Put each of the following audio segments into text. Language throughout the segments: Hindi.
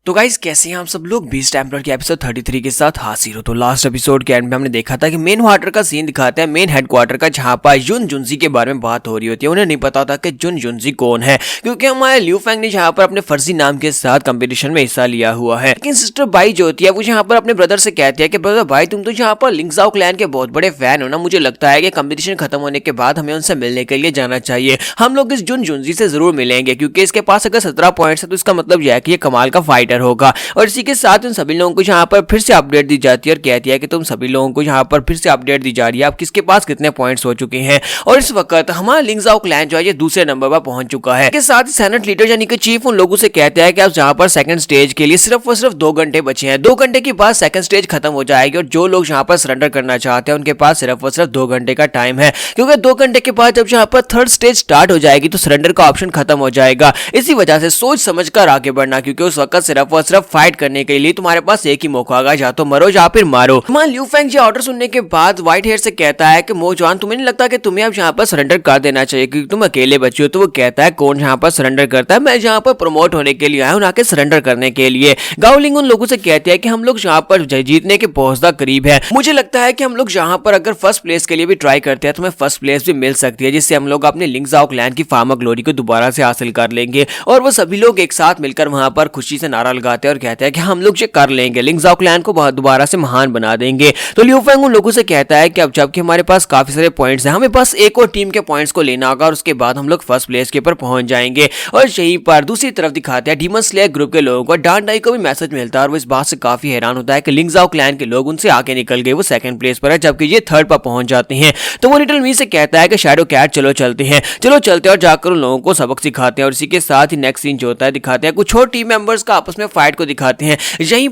तो गाइस कैसे हैं हम सब लोग बीस्ट टेम्पलर के एपिसोड 33 के साथ हाजिर हो। तो लास्ट एपिसोड के एंड में हमने देखा था कि मेन वाटर का सीन दिखाते हैं मेन हेडक्वार्टर का, जहां पर जुन जुनजी के बारे में बात हो रही होती है। उन्हें नहीं पता था कि जुन जुनजी कौन है, क्योंकि हमारे लियू फेंग ने जहां पर अपने फर्जी नाम के साथ कंपटीशन में हिस्सा लिया हुआ है। लेकिन सिस्टर बाई जो होती है वो यहाँ पर अपने ब्रदर से कहती है कि ब्रदर भाई तुम तो यहाँ पर लिंगजाओ क्लैन के बहुत बड़े फैन हो ना, मुझे लगता है कि कंपटीशन खत्म होने के बाद हमें उनसे मिलने के लिए जाना चाहिए। हम लोग इस जुन जुनजी से जरूर मिलेंगे क्योंकि इसके पास अगर 17 पॉइंट्स है तो इसका मतलब यह है कि ये कमाल का फाइटर होगा। और इसी के साथ उन सभी लोगों को यहाँ पर फिर से अपडेट दी जाती है और कहती है कि तुम सभी लोगों को यहाँ पर फिर से अपडेट दी जा रही है आप किसके पास कितने पॉइंट्स हो चुके हैं। और इस वक्त हमारा लिंगजाओ क्लैन जो है ये दूसरे नंबर पर पहुंच चुका है। इसके साथ ही सेनेट लीडर यानी कि चीफ उन लोगों से कहते हैं कि आप जहाँ पर सेकंड स्टेज के लिए सिर्फ और सिर्फ 2 घंटे बचे हैं। 2 घंटे के बाद सेकंड स्टेज खत्म हो जाएगी और जो लोग यहाँ पर सरेंडर करना चाहते हैं उनके पास सिर्फ और सिर्फ 2 घंटे का टाइम है, क्योंकि 2 घंटे के बाद जब यहाँ पर थर्ड स्टेज स्टार्ट हो जाएगी तो सरेंडर का ऑप्शन खत्म हो जाएगा। इसी वजह से सोच समझकर आगे बढ़ना, क्योंकि उस वक्त सिर्फ और सिर्फ फाइट करने के लिए तुम्हारे पास एक ही मौका आएगा, या तो मरो या फिर मारो। हमारा लियू फेंग ऑर्डर सुनने के बाद व्हाइट हेयर से कहता है कि मोजवान तुम्हें नहीं लगता कि तुम्हें अब यहाँ पर सरेंडर कर देना चाहिए क्योंकि तुम अकेले बचे हो। तो वो कहता है कौन यहाँ पर सरेंडर करता है, मैं यहाँ पर प्रमोट होने के लिए आया हूँ ना कि सरेंडर करने के लिए। गाओलिंग उन लोगों से कहते हैं कि हम लोग यहाँ पर जीतने के बहुत करीब है, मुझे लगता है कि हम लोग यहाँ पर अगर फर्स्ट प्लेस के लिए भी ट्राई करते हैं तो हमें फर्स्ट प्लेस भी मिल सकती है, जिससे हम लोग अपने लिंगजाओ क्लैन की फार्मा ग्लोरी को दोबारा से हासिल कर लेंगे। और वो सभी लोग एक साथ मिलकर वहां पर खुशी से नारा लगाते हैं और कहते हैं कि हम लोग ये कर लेंगे, लिंगजाओ क्लैन को दोबारा से महान बना देंगे। तो लियू फेंग उन लोगों से कहता है कि अब जबकि हमारे पास काफी सारे पॉइंट्स हैं, हमें बस एक और टीम के पॉइंट्स को लेना होगा और उसके बाद हम लोग फर्स्ट प्लेस के ऊपर पहुंच जाएंगे। और यहीं पर दूसरी तरफ दिखाते हैं डीमन स्लेयर ग्रुप के लोगों को डान डाई को भी मैसेज मिलता है और वो इस बात से काफी हैरान होता है कि लिंगजाओ क्लैन के लोग उनसे आगे निकल गए, वो सेकंड प्लेस पर है जबकि ये थर्ड पर पहुंच जाते हैं। तो वो लिटिल मी से कहता है कि शैडो कैट चलो चलते हैं, चलो चलते हैं और जाकर उन लोगों को सबक सिखाते हैं। और इसी के साथ ही नेक्स्ट सीन जो होता है दिखाते हैं कुछ और टीम मेंबर्स का आपस में फाइट को दिखाते हैं। यहीं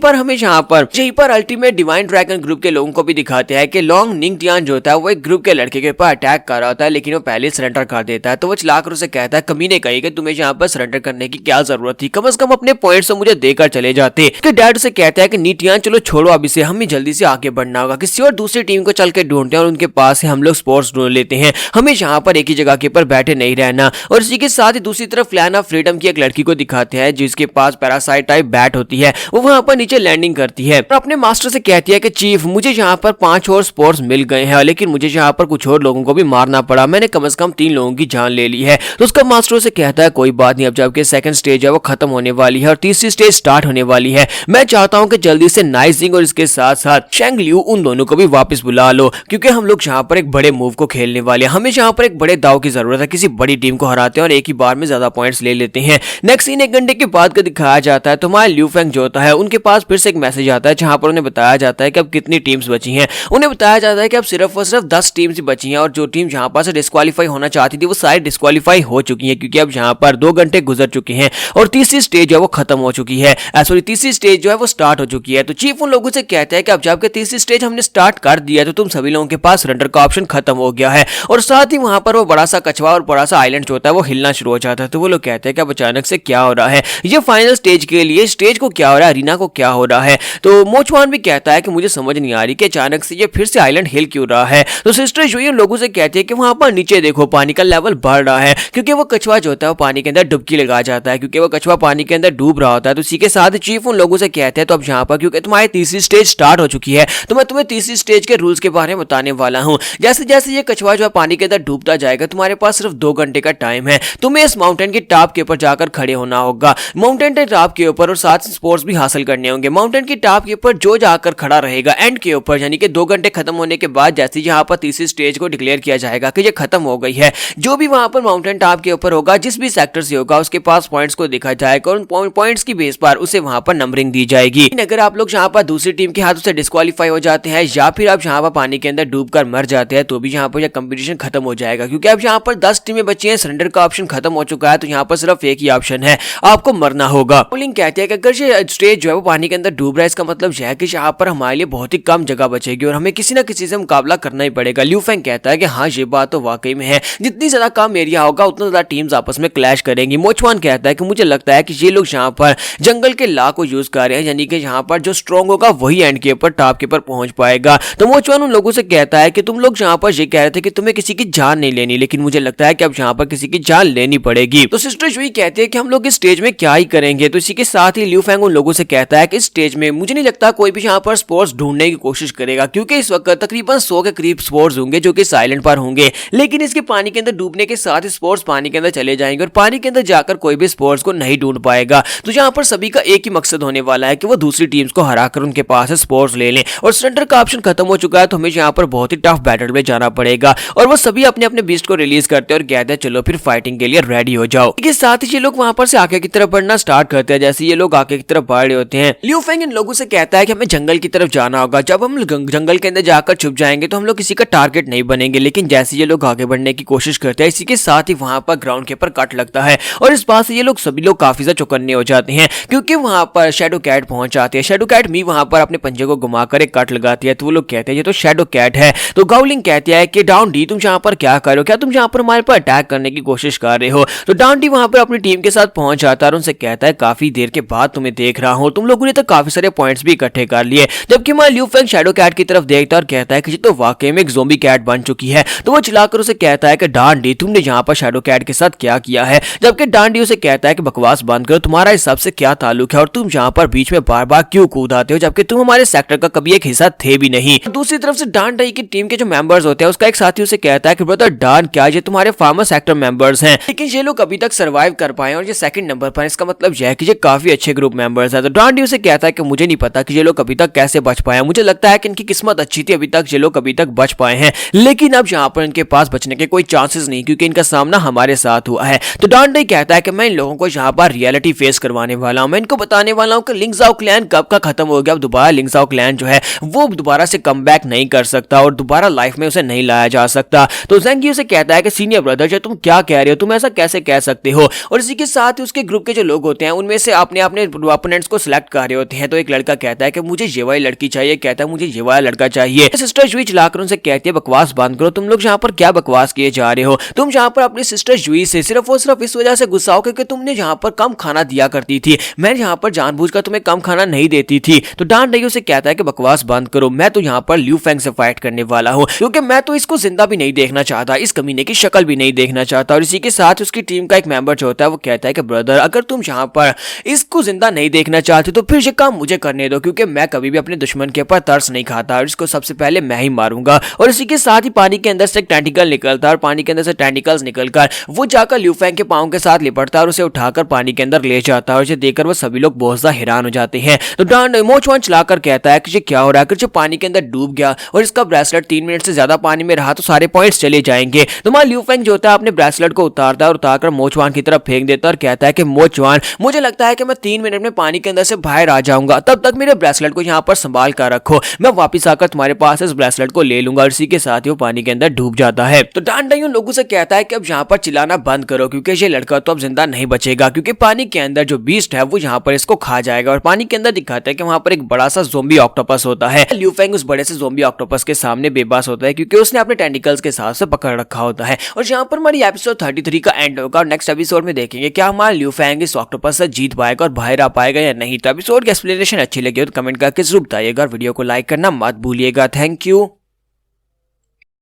पर अल्टीमेट डिवाइन ड्रैगन ग्रुप के लोगों को भी दिखाते हैं कि लॉन्ग निंगटियान जो होता है वो एक ग्रुप के लड़के के ऊपर अटैक कर रहा होता है, लेकिन वो पहले सरेंडर कर देता है। तो वो चलाकर उसे कहता है कमीने कही कि तुम्हें यहाँ पर सरेंडर करने की क्या जरूरत थी, कम से कम अपने पॉइंट्स तो मुझे देकर चले जाते। डैड उसे कहता है कि नीटियान चलो छोड़ो अब इसे, हमें जल्दी से आगे बढ़ना होगा, किसी और दूसरी टीम को चल के ढूंढते हैं और उनके पास से हम लोग स्पोर्ट्स ढूंढ लेते हैं, हमें यहाँ पर एक ही जगह के ऊपर बैठे नहीं रहना। और इसी के साथ ही दूसरी तरफ फ्लैन ऑफ फ्रीडम की एक लड़की को दिखाते हैं जिसके पास पैरासाइट टाइप बैट होती है, वो वहां पर नीचे लैंडिंग करती है और अपने मास्टर से कहती है कि चीफ मुझे यहाँ पर 5 और स्पोर्ट्स मिल गए हैं, लेकिन मुझे यहाँ पर कुछ और लोगों को भी मारना पड़ा, मैंने कम से कम 3 लोगों की जान ले ली है। तो उसका मास्टर से कहता है कोई बात नहीं, अब जबकि सेकंड स्टेज है वो खत्म होने वाली है और तीसरी स्टेज स्टार्ट होने वाली है, मैं चाहता हूँ कि जल्दी से नाइजिंग और इसके साथ साथ शेंग लियू उन दोनों को भी वापस बुला लो, क्योंकि हम लोग यहाँ पर एक बड़े मूव को खेलने वाले हैं, हमें यहाँ पर एक बड़े दाव की जरूरत है, किसी बड़ी टीम को हराते हैं और एक ही बार में ज्यादा पॉइंट्स ले लेते हैं। नेक्स्ट सीन 1 घंटे के बाद का दिखाया जाता है। तो हमारे लियू फेंग जो होता है उनके पास फिर से एक मैसेज आता है जहां पर उन्हें बताया जाता है कि अब कितनी टीम्स बची हैं। उन्हें बताया जाता है कि अब सिर्फ और सिर्फ 10 टीम्स ही बची हैं और जो टीम जहां पर से डिस्क्वालीफाई होना चाहती थी वो सारी डिस्क्वालीफाई हो चुकी हैं, क्योंकि अब यहाँ पर 2 घंटे गुजर चुके हैं और तीसरी स्टेज जो है वो खत्म हो चुकी है, सॉरी तीसरी स्टेज जो है वो स्टार्ट हो चुकी है। तो चीफ उन लोगों से कहता है कि अब जबकि तीसरी स्टेज हमने स्टार्ट कर दिया तो तुम सभी लोगों के पास सरेंडर का ऑप्शन खत्म हो गया है। और साथ ही वहां पर वो बड़ा सा कछुआ और बड़ा सा आइलैंड जो होता है वो हिलना शुरू हो जाता है। तो वो लोग कहते हैं कि अब अचानक से क्या हो रहा है, ये फाइनल स्टेज के लिए स्टेज को क्या हो रहा है, रीना को क्या हो रहा है। तो मोचवान भी कहता है कि मुझे समझ नहीं आ रही कि अचानक से ये फिर से आइलैंड हिल क्यों रहा है। तो सिस्टर जो लोगों से कहती है कि वहां पर नीचे देखो पानी का लेवल बढ़ रहा है, क्योंकि वो कछुआ जो होता है वो पानी के अंदर डुबकी लगा जाता है, क्योंकि वो कछुआ पानी के अंदर डूब रहा होता है। तो इसी के साथ चीफ उन लोगों से कहते हैं तो अब यहाँ पर क्योंकि तुम्हारी तीसरी स्टेज स्टार्ट हो चुकी है तो मैं तुम्हें तीसरी स्टेज के रूल्स के बारे में बताने वाला हूँ। जैसे जैसे ये कछुआ जो है पानी के अंदर डूबता जाएगा तुम्हारे पास सिर्फ 2 घंटे का टाइम है, तुम्हें इस माउंटेन की टॉप के ऊपर जाकर खड़े होना होगा, माउंटेन के टॉप के ऊपर, और साथ स्पोर्ट्स भी हासिल करने होंगे। माउंटेन की टॉप के ऊपर जो जाकर खड़ा रहेगा एंड के ऊपर, यानी कि 2 घंटे खत्म होने के बाद जैसे यहाँ पर तीसरी स्टेज को डिक्लेयर किया जाएगा कि ये खत्म हो गई है, जो भी वहां पर माउंटेन टॉप के ऊपर होगा जिस भी सेक्टर से होगा उसके पास पॉइंट्स को देखा जाएगा और उन पॉइंट्स की बेस पर उसे वहां पर नंबरिंग दी जाएगी। अगर आप लोग यहाँ पर दूसरी टीम के हाथों से डिस्क्वालीफाई हो जाते हैं या फिर आप यहाँ पर पानी के अंदर डूबकर मर जाते हैं तो भी यहाँ पर यह कंपटीशन खत्म हो जाएगा, क्योंकि अब यहाँ पर 10 टीमें बची हैं, सरेंडर का ऑप्शन खत्म हो चुका है, तो यहाँ पर सिर्फ एक ही ऑप्शन है, आपको मरना होगा। बोलिंग कहते हैं कि अगर ये स्टेज जो है वो पानी के अंदर डूब रहा है इसका मतलब यह है कि यहाँ पर हमारे लिए बहुत ही कम जगह बचेगी और हमें किसी ना किसी से मुकाबला करना ही पड़ेगा। लियू फेंग कहता है कि हाँ ये बात तो वाकई में है, जितनी ज्यादा कम एरिया होगा उतना ज्यादा टीम्स आपस में क्लैश करेंगी। मोचवान कहता है कि मुझे लगता है कि ये लोग यहाँ पर जंगल के लॉ को यूज कर रहे हैं, यानी कि यहाँ पर जो स्ट्रॉन्ग होगा वही एंड के ऊपर टॉप के ऊपर पहुंच पाएगा। तो मोचवान उन लोगों से कहता है कि तुम लोग यहाँ पर ये कह रहे थे कि तुम्हें किसी की जान नहीं लेनी, लेकिन मुझे लगता है कि अब यहाँ पर किसी की जान लेनी पड़ेगी। तो सिस्टर जुई कहती है कि हम लोग इस स्टेज में क्या ही करेंगे। तो इसी के साथ ही ल्यू फेंग उन लोगों से कहता है कि इस स्टेज में मुझे नहीं लगता कोई भी यहाँ पर स्पोर्ट्स ढूंढने की कोशिश करेगा, क्योंकि इस वक्त तकरीबन 100 के करीब स्पोर्ट्स होंगे जो कि साइलेंट पर होंगे, लेकिन इसके पानी के अंदर डूबने के साथ ही स्पोर्ट्स पानी के अंदर चले जाएंगे और पानी के अंदर जाकर कोई भी स्पोर्ट्स को नहीं ढूंढ पाएगा। तो यहाँ पर सभी का एक ही मकसद होने वाला है कि वो दूसरी टीम्स को हराकर उनके पास से स्पोर्ट्स ले लें, और सरेंडर का ऑप्शन खत्म हो चुका है, तो हमें यहाँ पर बहुत ही टफ बैटल में जाना पड़ेगा। और वो सभी अपने अपने बीस्ट को रिलीज करते हैं और कहते हैं चलो फिर फाइटिंग के लिए रेडी हो जाओ। इसके साथ ही ये लोग वहां पर से आगे की तरफ बढ़ना स्टार्ट करते हैं। जैसे ये लोग आगे की तरफ बढ़ रहे होते हैं, ल्यू फेंग इन लोगों से कहता है कि हमें जंगल की तरफ जाना होगा, जब हम जंगल के अंदर जाकर छुप जाएंगे तो हम लोग किसी का टारगेट नहीं बनेंगे। लेकिन जैसे ये लोग आगे बढ़ने की कोशिश करते हैं, इसी के साथ ही वहां पर ग्राउंड के ऊपर कट लगता है और इस बात से ये लोग सभी लोग काफी ज्यादा चौकन्ने हो जाते हैं, क्योंकि वहां पर शैडो कैट पहुंच जाती है। शैडो कैट मी वहां पर अपने पंजे को घुमाकर एक कट लगाती है, तो वो लोग कहते हैं ये तो शैडो कैट है। तो गाउलिंग कहती है कि डाउन डी तुम यहाँ पर क्या कर रहे हो, क्या तुम यहाँ पर हमारे पर अटैक करने की कोशिश कर रहे हो। तो डाउन डी वहां पर अपनी टीम के साथ पहुंच जाता है और उनसे कहता है काफी देर के बाद तुम्हें देख रहा हूं, तुम लोगों ने तो काफी सारे पॉइंट्स भी इकट्ठे कर लिए। जबकि मैं ल्यू फेंग शैडो कैट की तरफ देखता है और कहता है कि ये तो वाकई में एक ज़ोंबी कैट बन चुकी है। तो वो चिल्लाकर उसे कहता है कि डान डी तुमने यहाँ पर शैडो कैट के साथ क्या किया है। जबकि डान डी उसे कहता है कि बकवास बंद करो, तुम्हारा इस सबसे क्या ताल्लुक है और तुम यहाँ पर बीच में बार बार क्यों कूद आते हो, जबकि तुम हमारे सेक्टर का कभी एक हिस्सा थे भी नहीं। दूसरी तरफ से डान डी की टीम के जो मेंबर्स होते हैं उसका एक साथी उसे कहता है कि ब्रदर डान क्या ये तुम्हारे फार्मर सेक्टर मेंबर्स हैं, लेकिन ये लोग अभी तक सर्वाइव कर पाए और ये सेकंड नंबर पर, इसका मतलब यह है कि ये काफी अच्छे ग्रुप मेंबर्स हैं। तो डान डी उसे कहता है कि मुझे नहीं पता कि ये लोग अभी तक कैसे बच पाए, मुझे लगता है कि इनकी किस्मत अच्छी थी, अभी तक ये लोग अभी तक बच पाए हैं, लेकिन अब यहाँ पर इनके पास बचने के कोई चांसेस नहीं, क्योंकि इनका सामना हमारे साथ हुआ है। तो डान डी कहता है कि मैं इन लोगों को यहाँ पर रियलिटी फेस करवाने वाला हूँ, मैं इनको बताने वाला हूँ कि लिंग्जाओ क्लैन कब का खत्म हो गया, अब दोबारा लिंग्जाओ क्लैन जो है वो दोबारा से कम बैक नहीं कर सकता और दोबारा लाइफ में उसे नहीं लाया जा सकता। तो ज़ेंगी उसे कहता है कि सीनियर ब्रदर जो तुम क्या कह रहे हो, तुम ऐसा कैसे कह सकते हो। और इसी के साथ ही उसके ग्रुप के जो लोग होते हैं उनमें से अपने अपने ओपोनेंट्स को सिलेक्ट कर रहे होते हैं। तो एक लड़का कहता है कि मुझे ये वाली लड़की चाहिए, कहता है मुझे ये वाला लड़का चाहिए। सिस्टर जुई चलाकर उनसे कहती है बकवास बंद करो, तुम लोग यहाँ पर क्या बकवास किए जा रहे हो, तुम यहाँ पर अपनी सिस्टर जुई से सिर्फ और सिर्फ इस वजह से गुस्सा हो क्योंकि तुमने यहाँ पर कम खाना दिया करती थी, मैं यहाँ पर जानबूझकर तुम्हें कम खाना नहीं देती थी। तो डान डी उसे कहता है कि बकवास बंद करो, मैं तो यहाँ पर ल्यू फेंग से फाइट करने वाला हूँ, क्योंकि मैं तो इसको जिंदा भी नहीं देखना चाहता, इस कमीने की शक्ल भी नहीं देखना चाहता। और इसी के साथ उसकी टीम का एक मेंबर जो होता है वो कहता है कि ब्रदर अगर तुम यहाँ पर इसको जिंदा नहीं देखना चाहते तो फिर ये काम मुझे करने दो, क्योंकि मैं कभी भी अपने दुश्मन के ऊपर तरस नहीं खाता और इसको सबसे पहले मैं ही मारूंगा। और इसी के साथ ही पानी के अंदर से एक टेंटिकल निकलता है और पानी के अंदर से टेंटिकल्स निकलकर वो जाकर ल्यू फेंग के पांव के साथ लिपटता है और उसे उठाकर पानी के अंदर ले जाता है और इसे देखकर वो सभी लोग बहुत ज्यादा हैरान हो जाते हैं। तो डान मोचवान चलाकर कहता है कि ये क्या हो रहा है, जो पानी के अंदर डूब गया और इसका ब्रेसलेट 3 मिनट से ज्यादा पानी में रहा तो सारे पॉइंट्स चले जाएंगे। तो मान ल्यू फेंग जो होता है अपने ब्रेसलेट को उतारता है और उतारकर मोचवान की तरफ फेंक देता है और कहता है कि मोचवान मुझे लगता है कि मैं 3 मिनट में पानी के अंदर से बाहर आ जाऊंगा, तब तक मेरे ब्रेसलेट को यहाँ पर संभाल कर रखो, मैं वापस आकर तुम्हारे पास इस ब्रेसलेट को ले लूंगा। और इसी के साथ ही वो पानी के अंदर डूब जाता है। तो डान डी उन लोगों से कहता है कि अब यहाँ पर चिल्लाना बंद करो, क्योंकि ये लड़का तो अब जिंदा नहीं बचेगा, क्योंकि पानी के अंदर जो बीस्ट है वो यहाँ पर इसको खा जाएगा। और पानी के अंदर दिखाता है कि वहां पर एक बड़ा सा ज़ोंबी ऑक्टोपस होता है। ल्यू फेंग उस बड़े से ज़ोंबी ऑक्टोपस के सामने बेबस होता है, क्योंकि उसने अपने टेंटिकल्स के साथ से पकड़ रखा होता है। और यहाँ पर हमारी एपिसोड 33 का एंड होगा और नेक्स्ट एपिसोड में देखेंगे क्या हमारा ल्यू फेंग इस ऑक्टोपस से जीत पाएगा और बाहर आ पाएगा या नहीं। तो एपिसोड की एक्सप्लेनेशन अच्छी लगी हो तो कमेंट करके जरूर बताइएगा और वीडियो को लाइक करना मत भूलिएगा। Thank you.